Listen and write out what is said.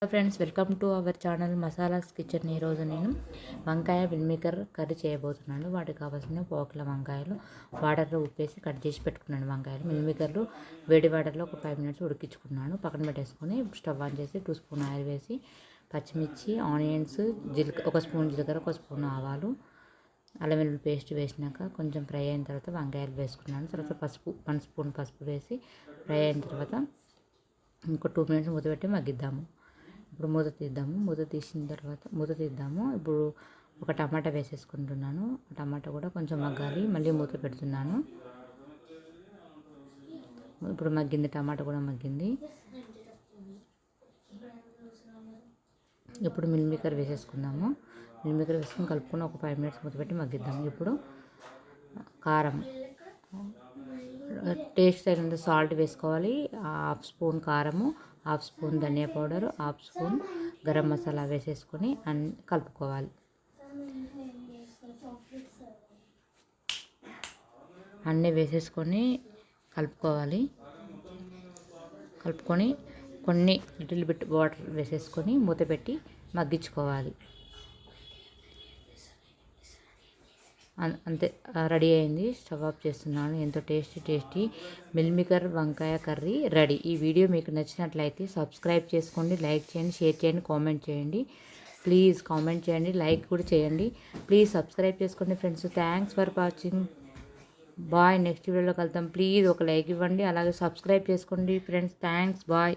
Friends, welcome to our channel Masalas Kitchen. ఈరోజు నేను వంకాయ మీల్మేకర్ కర్రీ చేయబోతున్నాను. వాటికి కావాల్సిన పోకిల వంకాయలు వాటర్లో ఉప్పేసి కట్ చేసి పెట్టుకున్నాను. వంకాయలు మీల్మేకర్లు వేడి వాటర్లో ఒక 5 మినిట్స్ ఉడికించుకున్నాను. పక్కన పెట్టేసుకొని స్టవ్ ఆన్ చేసి 2 స్పూన్ ఆయిల్ వేసి పచ్చిమిర్చి, ఆనియన్స్, ఒక స్పూన్ జీలకర్ర, ఒక స్పూన్ ఆవాలు, అల్లం వెల్లుల్లి పేస్ట్ వేసినాక కొంచెం ఫ్రై అయిన తర్వాత వంకాయలు వేసుకున్నాను. తర్వాత పసుపు 1 స్పూన్ పసుపు వేసి ఫ్రై అయిన తర్వాత ఇంకో 2 మినిట్స్ మూత పెట్టి మగ్గిద్దాము. ఇప్పుడు మూత తీద్దాము. ఇప్పుడు ఒక టమాటా వేసేసుకుంటున్నాను. టమాటా కూడా కొంచెం మగ్గాలి. మళ్ళీ మూత పెడుతున్నాను. ఇప్పుడు మగ్గింది, టమాటా కూడా మగ్గింది. ఇప్పుడు మీల్మేకర్ వేసేసుకుందాము. మీల్మేకర్ వేసుకుని కలుపుకొని ఒక 5 మినిట్స్ మూత పెట్టి మగ్గిద్దాము. ఇప్పుడు కారం, టేస్ట్ తగినంత సాల్ట్ వేసుకోవాలి. 1/2 స్పూన్ కారము, 1/2 స్పూన్ ధనియా పౌడరు, 1/2 స్పూన్ గరం మసాలా వేసేసుకొని కలుపుకోవాలి. అన్నీ వేసేసుకొని కలుపుకొని కొన్ని లిటిల్ బిట్ వాటర్ వేసేసుకొని మూత పెట్టి మగ్గించుకోవాలి. అంతే, రెడీ అయింది. స్టవ్ ఆఫ్ చేస్తున్నాను. ఎంతో టేస్టీ మీల్మేకర్ వంకాయ కర్రీ రెడీ. ఈ వీడియో మీకు నచ్చినట్లయితే సబ్స్క్రైబ్ చేసుకోండి, లైక్ చేయండి, షేర్ చేయండి, కామెంట్ చేయండి. ప్లీజ్ కామెంట్ చేయండి, లైక్ కూడా చేయండి. ప్లీజ్ సబ్స్క్రైబ్ చేసుకోండి friends. Thanks for watching. Bye. Next వీడియోలో కలుద్దాం. ప్లీజ్ ఒక లైక్ ఇవ్వండి, అలాగే సబ్స్క్రైబ్ చేసుకోండి ఫ్రెండ్స్. థ్యాంక్స్. బాయ్.